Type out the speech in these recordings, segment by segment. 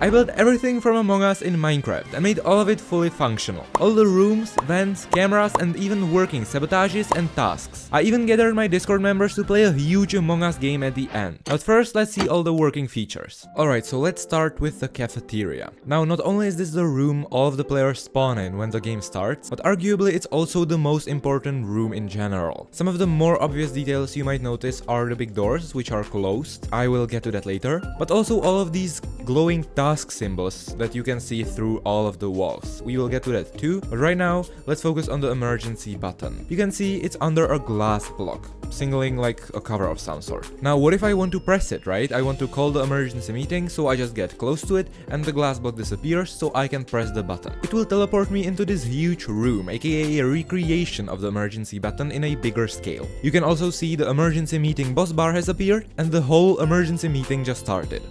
I built everything from Among Us in Minecraft and made all of it fully functional. All the rooms, vents, cameras and even working sabotages and tasks. I even gathered my Discord members to play a huge Among Us game at the end. But first let's see all the working features. Alright, so let's start with the cafeteria. Now not only is this the room all of the players spawn in when the game starts, but arguably it's also the most important room in general. Some of the more obvious details you might notice are the big doors, which are closed. I will get to that later. But also all of these glowing task symbols that you can see through all of the walls. We will get to that too, but right now let's focus on the emergency button. You can see it's under a glass block, signaling like a cover of some sort. Now what if I want to press it, right? I want to call the emergency meeting, so I just get close to it and the glass block disappears so I can press the button. It will teleport me into this huge room, aka a recreation of the emergency button in a bigger scale. You can also see the emergency meeting boss bar has appeared and the whole emergency meeting just started.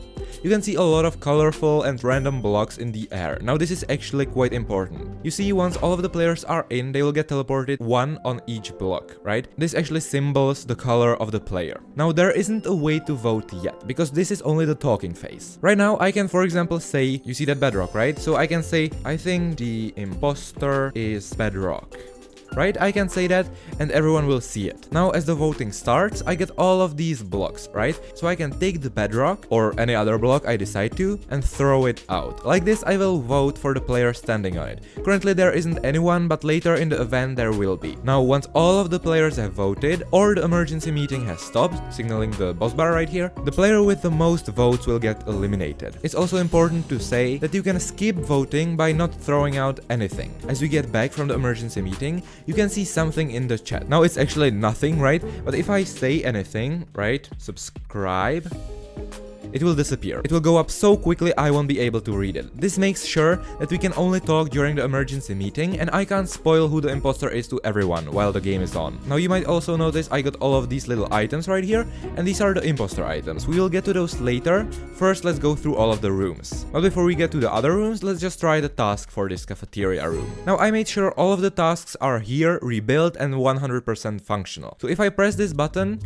You can see a lot of colorful and random blocks in the air. Now this is actually quite important. You see, once all of the players are in, they will get teleported one on each block, right? This actually symbols the color of the player. Now there isn't a way to vote yet, because this is only the talking phase. Right now I can, for example, say, you see that bedrock, right? So I can say, I think the imposter is bedrock. Right? I can say that and everyone will see it. Now as the voting starts, I get all of these blocks, right? So I can take the bedrock or any other block I decide to and throw it out. Like this I will vote for the player standing on it. Currently there isn't anyone, but later in the event there will be. Now once all of the players have voted or the emergency meeting has stopped, signaling the boss bar right here, the player with the most votes will get eliminated. It's also important to say that you can skip voting by not throwing out anything. As we get back from the emergency meeting, you can see something in the chat. Now it's actually nothing, right? But if I say anything, right? Subscribe. It will disappear. It will go up so quickly I won't be able to read it. This makes sure that we can only talk during the emergency meeting and I can't spoil who the imposter is to everyone while the game is on. Now you might also notice I got all of these little items right here, and these are the imposter items. We will get to those later. First let's go through all of the rooms. But before we get to the other rooms, let's just try the task for this cafeteria room. Now I made sure all of the tasks are here, rebuilt and 100% functional. So if I press this button,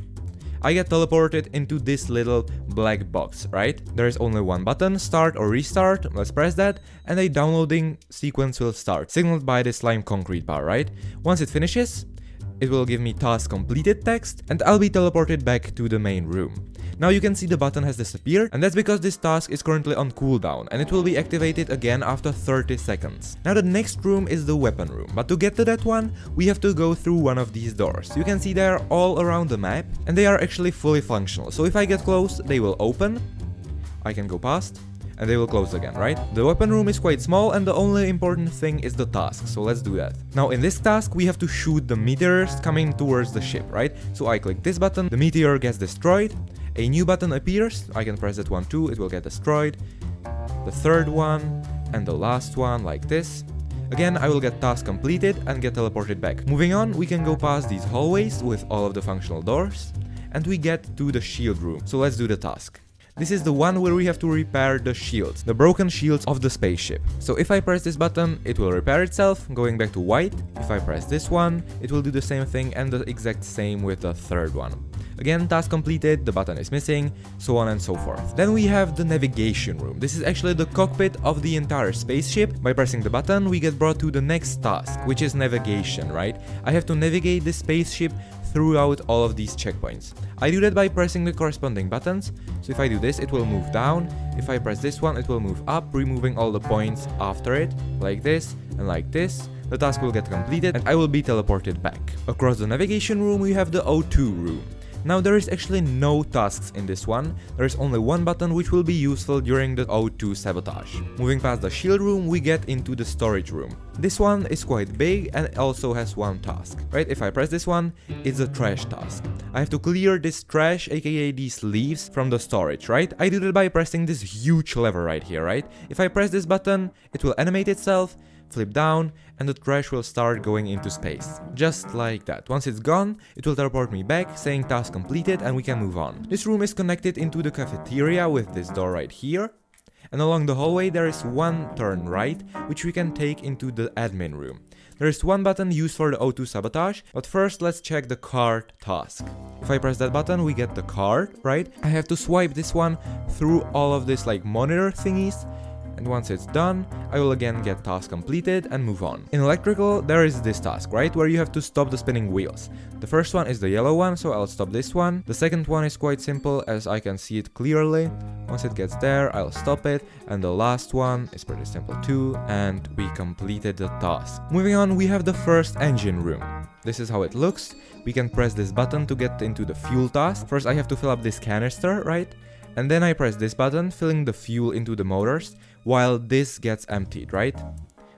I get teleported into this little black box, right? There is only one button, start or restart. Let's press that and a downloading sequence will start, signaled by this slime concrete bar, right? Once it finishes, it will give me task completed text and I'll be teleported back to the main room. Now you can see the button has disappeared, and that's because this task is currently on cooldown and it will be activated again after 30 seconds. Now the next room is the weapon room, but to get to that one, we have to go through one of these doors. You can see they are all around the map and they are actually fully functional. So if I get close, they will open, I can go past, and they will close again, right? The weapon room is quite small and the only important thing is the task, so let's do that. Now in this task we have to shoot the meteors coming towards the ship, right? So I click this button, the meteor gets destroyed, a new button appears, I can press that one too, it will get destroyed, the third one, and the last one like this. Again, I will get task completed and get teleported back. Moving on, we can go past these hallways with all of the functional doors, and we get to the shield room, so let's do the task. This is the one where we have to repair the shields, the broken shields of the spaceship. So if I press this button, it will repair itself, going back to white. If I press this one, it will do the same thing and the exact same with the third one. Again, task completed, the button is missing, so on and so forth. Then we have the navigation room. This is actually the cockpit of the entire spaceship. By pressing the button, we get brought to the next task, which is navigation, right? I have to navigate the spaceship throughout all of these checkpoints. I do that by pressing the corresponding buttons. So if I do this, it will move down. If I press this one, it will move up, removing all the points after it, like this and like this. The task will get completed and I will be teleported back. Across the navigation room, we have the O2 room. Now there is actually no tasks in this one, there is only one button which will be useful during the O2 sabotage. Moving past the shield room, we get into the storage room. This one is quite big and also has one task, right? If I press this one, it's a trash task. I have to clear this trash, aka these leaves, from the storage, right? I do that by pressing this huge lever right here, right? If I press this button, it will animate itself, flip down, and the trash will start going into space. Just like that. Once it's gone, it will teleport me back, saying task completed, and we can move on. This room is connected into the cafeteria with this door right here. And along the hallway there is one turn right, which we can take into the admin room. There is one button used for the O2 sabotage, but first let's check the card task. If I press that button, we get the card, right? I have to swipe this one through all of this like monitor thingies, and once it's done, I will again get task completed and move on. In electrical, there is this task, right, where you have to stop the spinning wheels. The first one is the yellow one, so I'll stop this one. The second one is quite simple, as I can see it clearly. Once it gets there, I'll stop it, and the last one is pretty simple too, and we completed the task. Moving on, we have the first engine room. This is how it looks. We can press this button to get into the fuel task. First, I have to fill up this canister, right? And then I press this button, filling the fuel into the motors, while this gets emptied, right?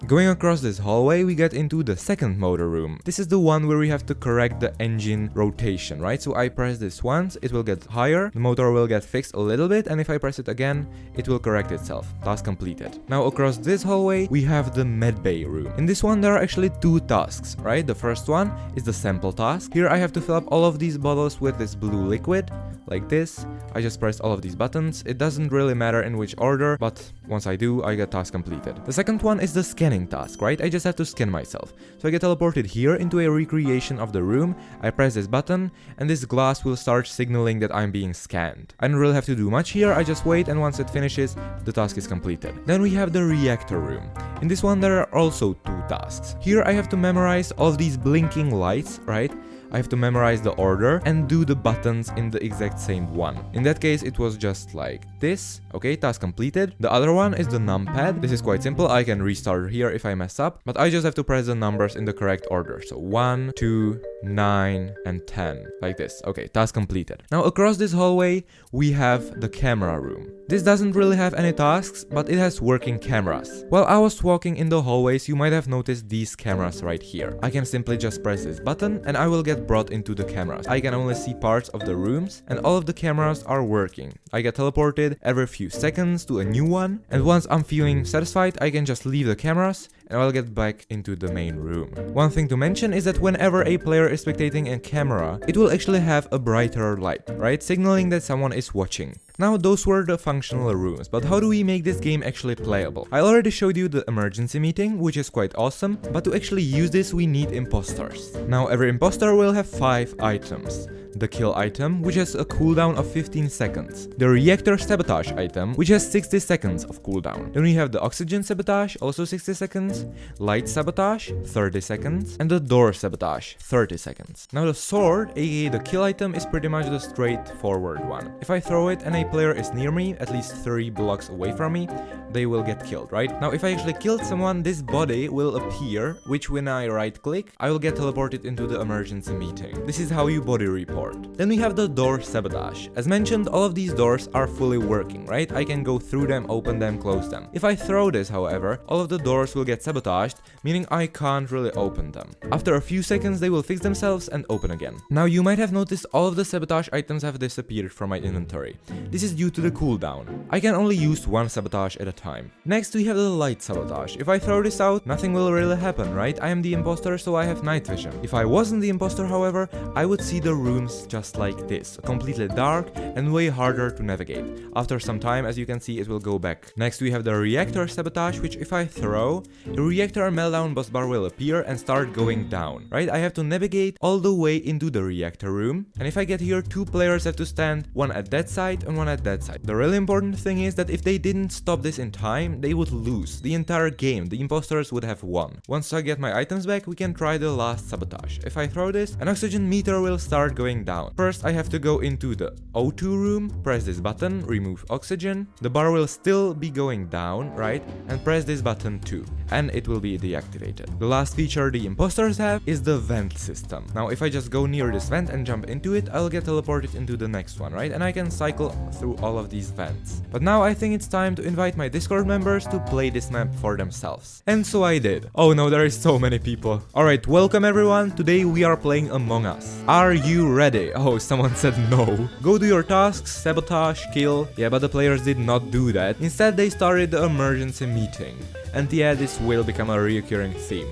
Going across this hallway, we get into the second motor room. This is the one where we have to correct the engine rotation, right? So I press this once, it will get higher, the motor will get fixed a little bit, and if I press it again, it will correct itself. Task completed. Now across this hallway, we have the medbay room. In this one, there are actually two tasks, right? The first one is the sample task. Here I have to fill up all of these bottles with this blue liquid, like this. I just pressed all of these buttons. It doesn't really matter in which order, but once I do, I get task completed. The second one is the scanning task, right? I just have to scan myself. So I get teleported here into a recreation of the room. I press this button, and this glass will start signaling that I'm being scanned. I don't really have to do much here. I just wait, and once it finishes, the task is completed. Then we have the reactor room. In this one, there are also two tasks. Here I have to memorize all of these blinking lights, right? I have to memorize the order and do the buttons in the exact same one. In that case, it was just like this. Okay, task completed. The other one is the numpad. This is quite simple. I can restart here if I mess up, but I just have to press the numbers in the correct order. So 1, 2, 9, and 10, like this. Okay, task completed. Now across this hallway, we have the camera room. This doesn't really have any tasks, but it has working cameras. While I was walking in the hallways, you might have noticed these cameras right here. I can simply just press this button and I will get brought into the cameras. I can only see parts of the rooms and all of the cameras are working. I get teleported every few seconds to a new one, and once I'm feeling satisfied, I can just leave the cameras and I'll get back into the main room. One thing to mention is that whenever a player is spectating a camera, it will actually have a brighter light, right? Signaling that someone is watching. Now those were the functional rooms, but how do we make this game actually playable? I already showed you the emergency meeting, which is quite awesome, but to actually use this we need imposters. Now every imposter will have 5 items. The kill item, which has a cooldown of 15 seconds. The reactor sabotage item, which has 60 seconds of cooldown. Then we have the oxygen sabotage, also 60 seconds. Light sabotage, 30 seconds. And the door sabotage, 30 seconds. Now the sword, aka the kill item, is pretty much the straightforward one. If I throw it and a player is near me, at least 3 blocks away from me, they will get killed, right? Now if I actually killed someone, this body will appear, which when I right click, I will get teleported into the emergency meeting. This is how you body report. Then we have the door sabotage. As mentioned, all of these doors are fully working, right? I can go through them, open them, close them. If I throw this, however, all of the doors will get sabotaged, meaning I can't really open them. After a few seconds, they will fix themselves and open again. Now you might have noticed all of the sabotage items have disappeared from my inventory. This is due to the cooldown. I can only use one sabotage at a time. Next we have the light sabotage. If I throw this out, nothing will really happen, right? I am the imposter, so I have night vision. If I wasn't the imposter, however, I would see the rooms just like this, completely dark and way harder to navigate. After some time, as you can see, it will go back. Next we have the reactor sabotage, which if I throw, the reactor meltdown boss bar will appear and start going down, right? I have to navigate all the way into the reactor room, and if I get here, 2 players have to stand, one at that side and one at that side. The really important thing is that if they didn't stop this in time, they would lose the entire game. The imposters would have won. Once I get my items back, we can try the last sabotage. If I throw this, an oxygen meter will start going down. First, I have to go into the O2 room, press this button, remove oxygen. The bar will still be going down, right? And press this button too, and it will be deactivated. The last feature the imposters have is the vent system. Now, if I just go near this vent and jump into it, I'll get teleported into the next one, right? And I can cycle through all of these vents. But now I think it's time to invite my Discord members to play this map for themselves. And so I did. Oh no, there is so many people. Alright, welcome everyone. Today we are playing Among Us. Are you ready? Oh, someone said no. Go do your tasks, sabotage, kill. Yeah, but the players did not do that. Instead, they started the emergency meeting. And yeah, this will become a recurring theme.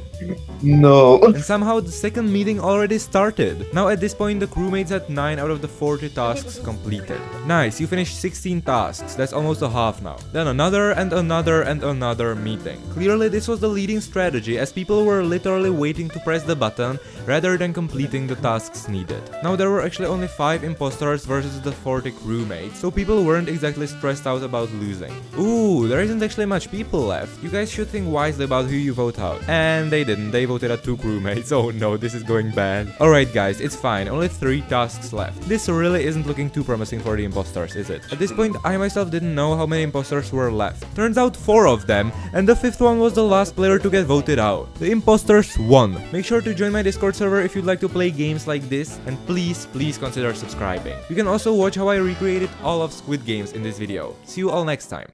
No. And somehow the second meeting already started. Now at this point the crewmates had 9 out of the 40 tasks completed. Nice, you finished 16 tasks, that's almost a half now. Then another and another and another meeting. Clearly this was the leading strategy, as people were literally waiting to press the button rather than completing the tasks needed. Now there were actually only 5 imposters versus the 40 crewmates, so people weren't exactly stressed out about losing. Ooh, there isn't actually much people left. You guys should think wisely about who you vote out. And they didn't, they voted at 2 crewmates. Oh no, this is going bad. Alright guys, it's fine, only 3 tasks left. This really isn't looking too promising for the imposters, is it? At this point, I myself didn't know how many imposters were left. Turns out 4 of them, and the 5th one was the last player to get voted out. The imposters won. Make sure to join my Discord server if you'd like to play games like this, and please consider subscribing. You can also watch how I recreated all of Squid Games in this video. See you all next time.